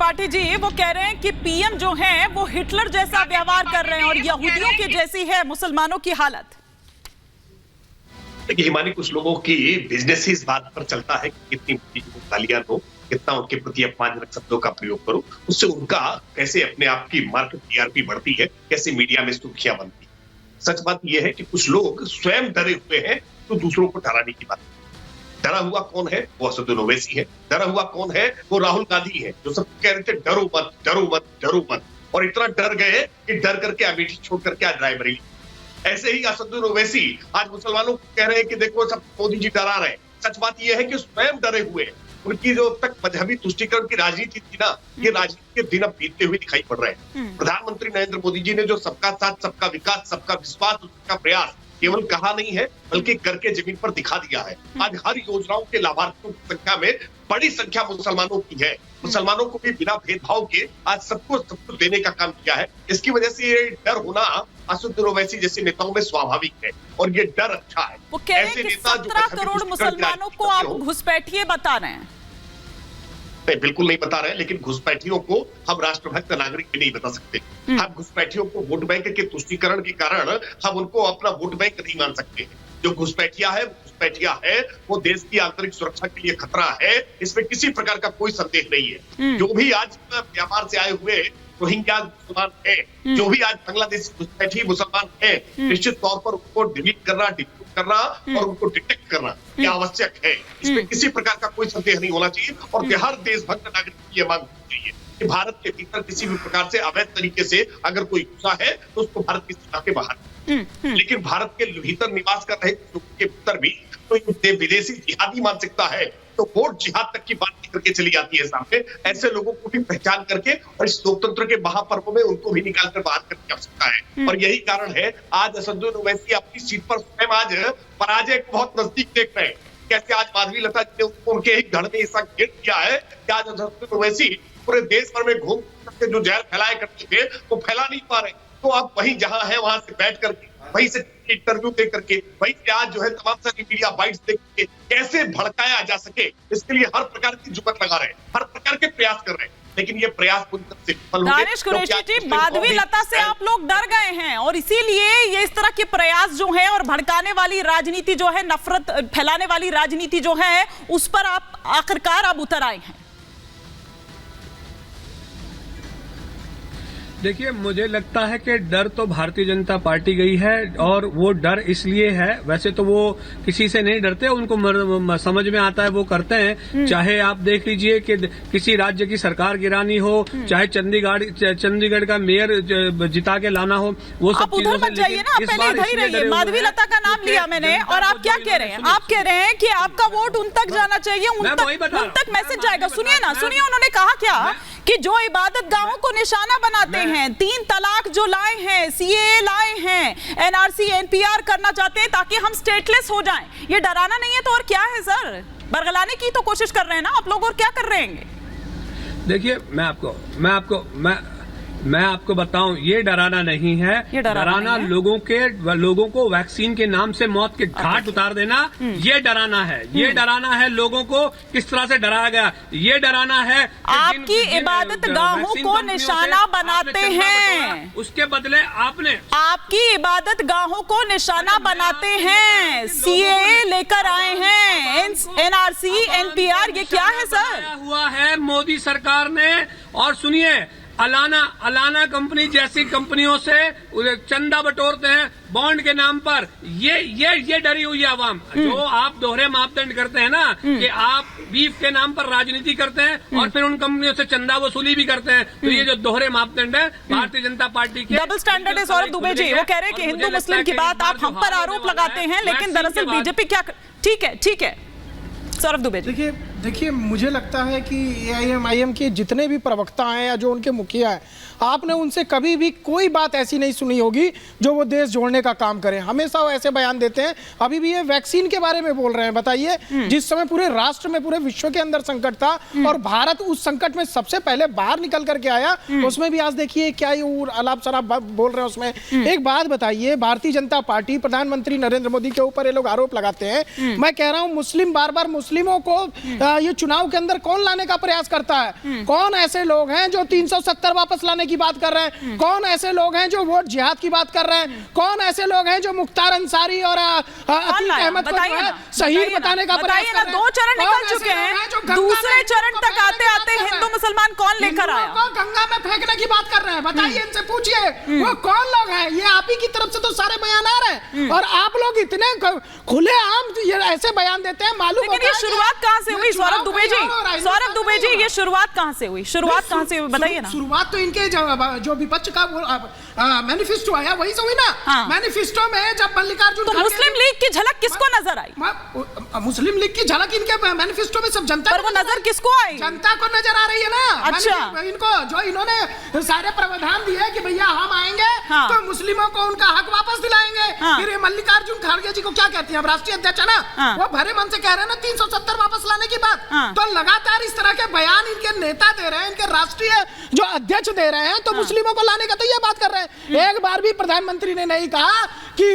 त्रिपाठी जी वो कह रहे हैं कि पीएम जो हैं वो हिटलर जैसा व्यवहार कर रहे हैं और यहूदियों के जैसी है मुसलमानों की हालत। देखिए हिमानी, कुछ लोगों की बिजनेस ही इस बात पर चलता है कि कितनी गालियां दो, कितना उनके प्रति अपमानजनक शब्दों का प्रयोग करो, उससे उनका कैसे अपने आप की मार्केट टीआरपी बढ़ती है, कैसे मीडिया में सुर्खियां बनती है। सच बात यह है कि कुछ लोग स्वयं डरे हुए हैं तो दूसरों को डराने की बात। डरा हुआ कौन है? वो असदुद्दीन ओवैसी है। डरा हुआ कौन है? वो राहुल गांधी है, जो सब कह रहे थे डरो मत, डरो मत, डरो मत, और इतना डर गए कि डर करके अमेठी छोड़ करके आज रायबरेली। ऐसे ही असदुद्दीन ओवैसी आज मुसलमानों को कह रहे हैं कि देखो सब मोदी जी डरा रहे हैं। सच बात यह है कि स्वयं डरे हुए हैं। उनकी जो तक मजहबी तुष्टीकरण की राजनीति थी ना, ये राजनीति के दिन अब बीतते हुए दिखाई पड़ रहे हैं। प्रधानमंत्री नरेंद्र मोदी जी ने जो सबका साथ, सबका विकास, सबका विश्वास, सबका प्रयास केवल कहा नहीं है बल्कि करके जमीन पर दिखा दिया है। आज हर योजनाओं के लाभार्थियों की संख्या में बड़ी संख्या मुसलमानों की है। मुसलमानों को भी बिना भेदभाव के आज सबको सब कुछ देने का काम किया है। इसकी वजह से ये डर होना असदुद्दीन ओवैसी जैसे नेताओं में स्वाभाविक है और ये डर अच्छा है। वो कह रहे हैं कि 17 करोड़ मुसलमानों को आप घुसपैठिए बता रहे हैं। नहीं, बिल्कुल नहीं बता रहे, लेकिन घुसपैठियों को हम राष्ट्रभक्त नागरिक भी नहीं बता सकते। हम घुसपैठियों को वोट बैंक के तुष्टीकरण के कारण हम उनको अपना वोट बैंक नहीं मान सकते। जो घुसपैठिया है वो देश की आंतरिक सुरक्षा के लिए खतरा है, इसमें किसी प्रकार का कोई संदेह नहीं है। जो भी आज व्यापार से आए हुए रोहिंग्या मुसलमान है, जो भी आज बांग्लादेश घुसपैठी मुसलमान है, निश्चित तौर पर उनको डिलीट करना, डिप्यूट करना और उनको डिटेक्ट करना यह आवश्यक है। इसमें किसी प्रकार का कोई संदेह नहीं होना चाहिए और हर देशभक्त नागरिक की यह मांग होनी चाहिए कि भारत के भीतर किसी भी प्रकार से अवैध तरीके से अगर कोई घुसा है तो उसको भारत की सीमा के बाहर, लेकिन भारत के भीतर निवास कर रहे के भीतर भी तो विदेशी जिहादी मानसिकता है तो वोट जिहाद तक की बात करके चली जाती है सामने। ऐसे लोगों को भी पहचान करके और इस लोकतंत्र के महापर्व में उनको भी निकाल कर बाहर करने की आवश्यकता है। और यही कारण है आज असदुद्दीन ओवैसी अपनी सीट पर स्वयं आज पराजय को बहुत नजदीक देख रहे हैं। कैसे आज माधवी लता जी ने उनके ही गढ़ में ऐसा घेर किया है कि आज असदुद्दीन ओवैसी पूरे देश भर में घूम करके जो जहर फैलाया करते थे वो फैला नहीं पा रहे। तो आप वहीं जहां है वहां से बैठ करके वहीं से इंटरव्यू दे करके वहीं से आज जो है तमाम सारी मीडिया बाइट्स देख के कैसे भड़काया जा सके इसके लिए हर प्रकार की जुगत लगा रहे हैं, हर प्रकार के प्रयास कर रहे हैं, लेकिन ये प्रयास पूरी तरह से विफल हो गए। दानिश कुरैशी जी, माधवी लता से आप लोग डर गए हैं और इसीलिए ये इस तरह के प्रयास जो है और भड़काने वाली राजनीति जो है, नफरत फैलाने वाली राजनीति जो है, उस पर आप आखिरकार अब उतर आए हैं। देखिए, मुझे लगता है कि डर तो भारतीय जनता पार्टी गई है और वो डर इसलिए है, वैसे तो वो किसी से नहीं डरते, उनको समझ में आता है वो करते हैं। चाहे आप देख लीजिए कि किसी राज्य की सरकार गिरानी हो, चाहे चंडीगढ़ का मेयर जिता के लाना हो, वो सब चीजों से। मत जाइए ना, पहले इधर ही रहिए। माधवी लता का नाम लिया मैंने और आप क्या कह रहे हैं? आप कह रहे हैं कि आपका वोट उन तक जाना चाहिए, उन तक मैसेज जाएगा। सुनिए ना, सुनिए उन्होंने कहा क्या कि जो इबादत गाहों को निशाना बनाते हैं, 3 तलाक जो लाए हैं, सीएए लाए हैं, एनआरसी एनपीआर करना चाहते हैं ताकि हम स्टेटलेस हो जाएं, ये डराना नहीं है तो और क्या है सर? बरगलाने की तो कोशिश कर रहे हैं ना आप लोग, और क्या कर रहे हैं? देखिए, मैं आपको बताऊं, ये डराना नहीं है। डराना लोगों को वैक्सीन के नाम से मौत के घाट उतार देना, ये डराना है। ये डराना है लोगों को किस तरह से डराया गया। ये डराना है आपकी इबादत गाहों को निशाना बनाते हैं, उसके बदले आपकी इबादत गाहों को निशाना बनाते हैं। सीएए लेकर आए हैं, एनआरसी एनपीआर, ये क्या है सर? हुआ है मोदी सरकार ने। और सुनिए, अलाना कंपनी जैसी कंपनियों से चंदा बटोरते हैं बॉन्ड के नाम पर। ये डरी हुई है आवाम। जो आप दोहरे मापदंड करते हैं ना, कि आप बीफ के नाम पर राजनीति करते हैं और फिर उन कंपनियों से चंदा वसूली भी करते हैं, तो ये जो दोहरे मापदंड है भारतीय जनता पार्टी के डबल स्टैंडर्ड है। सौरभ दुबे जी वो कह रहे हैं कि हिंदू मुस्लिम की बात आप हम पर आरोप लगाते हैं, लेकिन दरअसल बीजेपी क्या। ठीक है सौरभ दुबे जी। देखिए मुझे लगता है कि एआईएमआईएम के जितने भी प्रवक्ता हैं या जो उनके मुखिया हैं, आपने उनसे कभी भी कोई बात ऐसी नहीं सुनी होगी जो वो देश जोड़ने का काम करें। हमेशा वो ऐसे बयान देते हैं। अभी भी ये वैक्सीन के बारे में बोल रहे हैं। बताइए, जिस समय पूरे राष्ट्र में, पूरे विश्व के अंदर संकट था और भारत उस संकट में सबसे पहले बाहर निकल करके आया, उसमें भी आज देखिए क्या अलाप शराब बोल रहे हैं उसमें। एक बात बताइए, भारतीय जनता पार्टी, प्रधानमंत्री नरेंद्र मोदी के ऊपर ये लोग आरोप लगाते हैं। मैं कह रहा हूं मुस्लिम बार बार मुस्लिमों को ये चुनाव के अंदर कौन लाने का प्रयास करता है? कौन ऐसे लोग हैं जो 370 वापस लाने की बात कर रहे हैं? कौन ऐसे लोग हैं जो वोट जिहाद की बात कर रहे हैं? कौन ऐसे लोग हैं जो मुख्तार अंसारी और अतीक अहमद को जो है शहीद बताने का प्रयास कर रहे हैं? 2 चरण निकल चुके हैं, दूसरे चरण तक आते आते हिंदू मुसलमान कौन लेकर आया? गंगा में फेंकने की बात कर रहे हैं, बताइए इनसे पूछिए वो कौन लोग हैं? ये आप ही की तरफ से तो सारे बयान आ रहे हैं और आप लोग इतने खुलेआम ये ऐसे बयान देते हैं। मालूम लेकिन ये शुरुआत कहाँ से हुई सौरभ दुबे जी? सौरभ दुबे जी, ये शुरुआत कहाँ से हुई? शुरुआत कहाँ से हुई बताइए ना। शुरुआत तो इनके जो विपक्ष का मैनिफेस्टो आया वही से हुई ना। मैनिफेस्टो में जब मल्लिकार्जुन तो मुस्लिम लीग की झलक किसको नजर आई? मुस्लिम लीग की झलक इनके मैनिफेस्टो में सब जनता, पर वो नजर किसको आई? जनता को नजर आ रही है ना। अच्छा, इनको जो इन्होंने सारे प्रावधान दिए कि भैया हम आएंगे तो मुस्लिमों को उनका हक वापस दिलाएंगे। फिर ये मल्लिकार्जुन खड़गे जी को क्या कहती है, अब राष्ट्रीय अध्यक्ष है ना, वो भरे मन से कह रहे हैं ना 370 वापस लाने की बात। तो लगातार इस तरह के बयान इनके नेता दे रहे हैं, इनके राष्ट्रीय जो अध्यक्ष दे रहे हैं, तो मुस्लिमों को लाने का तो ये बात कर रहे हैं। एक बार भी प्रधानमंत्री ने नहीं कहा कि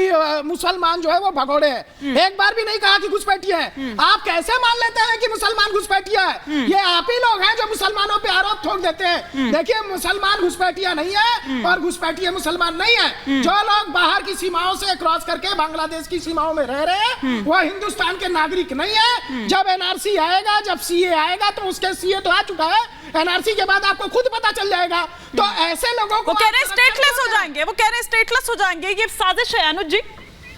मुसलमान जो है वो भगोड़े हैं, एक बार भी नहीं कहा कि घुसपैठिए हैं। आप कैसे मान लेते हैं कि मुसलमान घुसपैठिया है? ये आप ही लोग हैं जो मुसलमानों पे आरोप ठोक देते हैं। देखिए, मुसलमान घुसपैठिया नहीं है और घुसपैठिए मुसलमान नहीं है। जो लोग बाहर की सीमाओं से क्रॉस करके बांग्लादेश की सीमाओं में रह रहे हैं वो हिंदुस्तान के नागरिक नहीं है। जब एनआरसी आएगा, जब सीए आएगा, तो उसके सीए तो आ चुका है, एनआरसी के बाद आपको खुद पता चल जाएगा। तो ऐसे लोगों को वो कह रहे हैं स्टेटलेस हो जाएंगे, वो कह रहे हैं स्टेटलेस हो जाएंगे। ये साजिश है अनुज जी,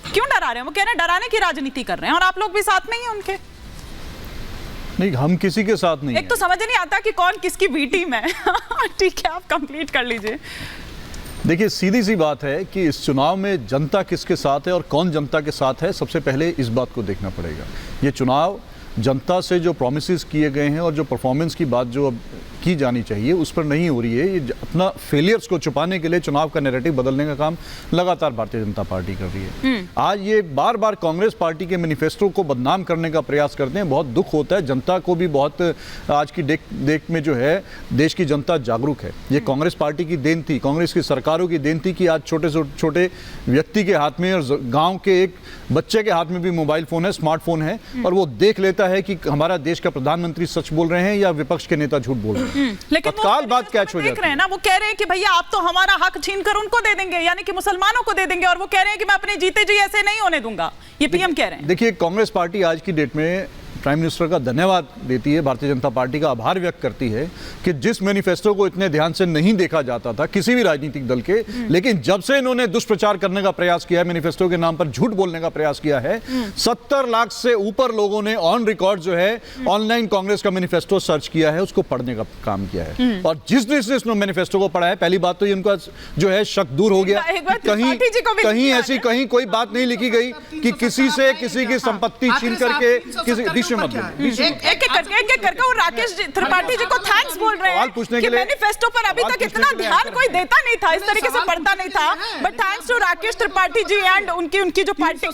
क्यों डरा रहे हैं? वो कह रहे हैं डराने की राजनीति कर रहे हैं और आप लोग भी साथ नहीं है उनके। नहीं, हम किसी के साथ नहीं। एक तो समझ नहीं आता कि कौन किसकी बी टीम है। ठीक है, आप कंप्लीट कर लीजिए। देखिए, सीधी सी बात है कि इस चुनाव में जनता किसके साथ है और कौन जनता के साथ है, सबसे पहले इस बात को देखना पड़ेगा। ये चुनाव जनता से जो प्रॉमिसेस किए गए हैं और जो परफॉर्मेंस की बात जो अब की जानी चाहिए उस पर नहीं हो रही है। ये अपना फेलियर्स को छुपाने के लिए चुनाव का नैरेटिव बदलने का काम लगातार भारतीय जनता पार्टी कर रही है। आज ये बार बार कांग्रेस पार्टी के मैनिफेस्टो को बदनाम करने का प्रयास करते हैं। बहुत दुख होता है, जनता को भी बहुत आज की देख में जो है देश की जनता जागरूक है। ये कांग्रेस पार्टी की देन थी, कांग्रेस की सरकारों की देन थी कि आज छोटे से छोटे व्यक्ति के हाथ में और गाँव के एक बच्चे के हाथ में भी मोबाइल फोन है, स्मार्टफोन है और वो देख लेता है कि हमारा देश का प्रधानमंत्री सच बोल रहे हैं या विपक्ष के नेता झूठ बोल रहे हैं। लेकिन तत्काल बात कैच हो जाती है ना। वो कह रहे हैं कि भैया आप तो हमारा हक छीन कर उनको दे देंगे, यानी कि मुसलमानों को दे देंगे, और वो कह रहे हैं कि मैं अपने जीते जी ऐसे नहीं होने दूंगा। ये पीएम कह रहे हैं। देखिए, कांग्रेस पार्टी आज की डेट में प्राइम मिनिस्टर का धन्यवाद देती है, भारतीय जनता पार्टी का आभार व्यक्त करती है कि जिस मैनिफेस्टो को इतने ध्यान से नहीं देखा जाता था किसी भी राजनीतिक दल के, लेकिन जब से इन्होंने दुष्प्रचार करने का प्रयास किया है, मैनिफेस्टो के नाम पर झूठ बोलने का प्रयास किया है, 70 लाख से ऊपर लोगों ने ऑन रिकॉर्ड जो है ऑनलाइन कांग्रेस का मैनिफेस्टो सर्च किया है, उसको पढ़ने का काम किया है। और जिसने मैनिफेस्टो को पढ़ा है, पहली बात तो ये उनका जो है शक दूर हो गया। कहीं कोई बात नहीं लिखी गई कि किसी से किसी की संपत्ति छीन करके किसी विषय मत एक करके वो राकेश त्रिपाठी जी को थैंक्स बोल रहे हैं कि मैनिफेस्टो पर अभी तक इतना ध्यान कोई देता नहीं था, इस तरीके से पढ़ता नहीं था, but thanks to Rakesh Tripathi ji and उनकी जो पार्टी।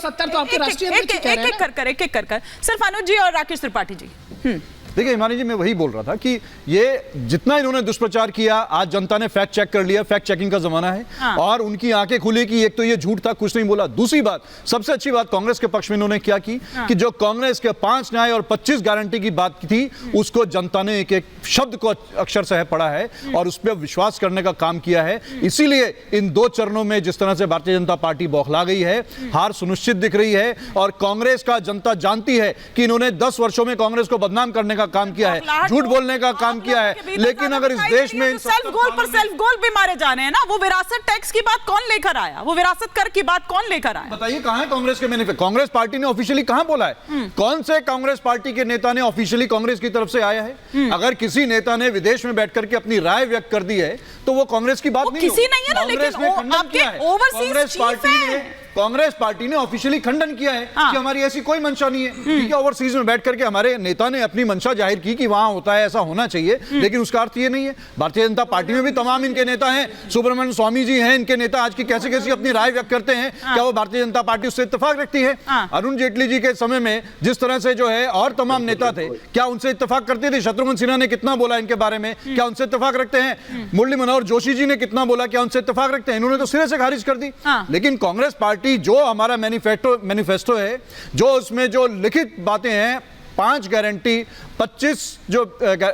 एक कर सिर्फ अनुज जी और राकेश त्रिपाठी जी। देखिए हिमानी जी, मैं वही बोल रहा था कि ये जितना इन्होंने दुष्प्रचार किया, आज जनता ने फैक्ट चेक कर लिया, फैक्ट चेकिंग का जमाना है और उनकी आंखें खुली कि एक तो ये झूठ था, कुछ नहीं बोला। दूसरी बात, सबसे अच्छी बात कांग्रेस के पक्ष में इन्होंने क्या की कि जो कांग्रेस के 5 न्याय और 25 गारंटी की बात थी, उसको जनता ने एक एक शब्द को अक्षर से पढ़ा है और उस पर विश्वास करने का काम किया है। इसीलिए इन 2 चरणों में जिस तरह से भारतीय जनता पार्टी बौखला गई है, हार सुनिश्चित दिख रही है और कांग्रेस का जनता जानती है कि इन्होंने 10 वर्षों में कांग्रेस को बदनाम करने का काम किया है, झूठ बोलने का काम किया है। लेकिन अगर इस देश में सेल्फ गोल पर सेल्फ गोल भी मारे जाने हैं ना, वो विरासत टैक्स की बात कौन लेकर आया? वो विरासत कर की बात कौन लेकर आया? बताइए, कहां है कांग्रेस के मैनिफेस्टो? कांग्रेस पार्टी ने ऑफिशियली कहां बोला है? कौन से कांग्रेस पार्टी के नेता ने ऑफिशियली कांग्रेस की तरफ से आया है? अगर किसी नेता ने विदेश में बैठ करके अपनी राय व्यक्त कर दी है तो वो कांग्रेस की बात नहीं, किसी नहीं है ना, लेकिन आपके ओवरसीज चीफ है। कांग्रेस पार्टी ने ऑफिशियली खंडन किया है कि हमारी ऐसी कोई मंशा नहीं है। ठीक है, ओवरसीज में बैठ करके हमारे नेता ने अपनी मंशा जाहिर की कि वहां होता है, ऐसा होना चाहिए, लेकिन उसका अर्थ ये नहीं है। भारतीय जनता पार्टी में भी तमाम इनके नेता हैं, सुब्रमण्यम स्वामी जी हैं इनके नेता, आज की कैसे कैसी अपनी राय व्यक्त करते हैं। क्या वो भारतीय जनता पार्टी उससे इत्तेफाक रखती है? अरुण जेटली जी के समय में जिस तरह से जो है और तमाम नेता थे, क्या उनसे इत्तेफाक करते थे? शत्रुघ्न सिन्हा ने कितना बोला इनके बारे में, क्या उनसे इत्तेफाक रखते हैं? मुरली मनोहर जोशी जी ने कितना बोला, क्या उनसे इत्तेफाक रखते हैं? इन्होंने तो सिरे से खारिज कर दी। लेकिन कांग्रेस पार्टी जो हमारा मैनिफेस्टो है, जो उसमें जो लिखित बातें हैं, 5 गारंटी 25 जो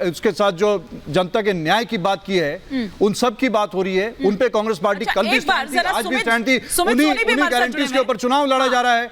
उसके साथ जो जनता के न्याय की बात की है, उन सब की बात हो रही है। उन पे कांग्रेस पार्टी अच्छा, कल भी एक बार स्टैंड थी, जरा आज भी सुमित- स्टैंड थी। सुमित सोनी भी उन्हीं हमारे साथ गारंटीज जुड़े के ऊपर चुनाव लड़ा जा रहा है।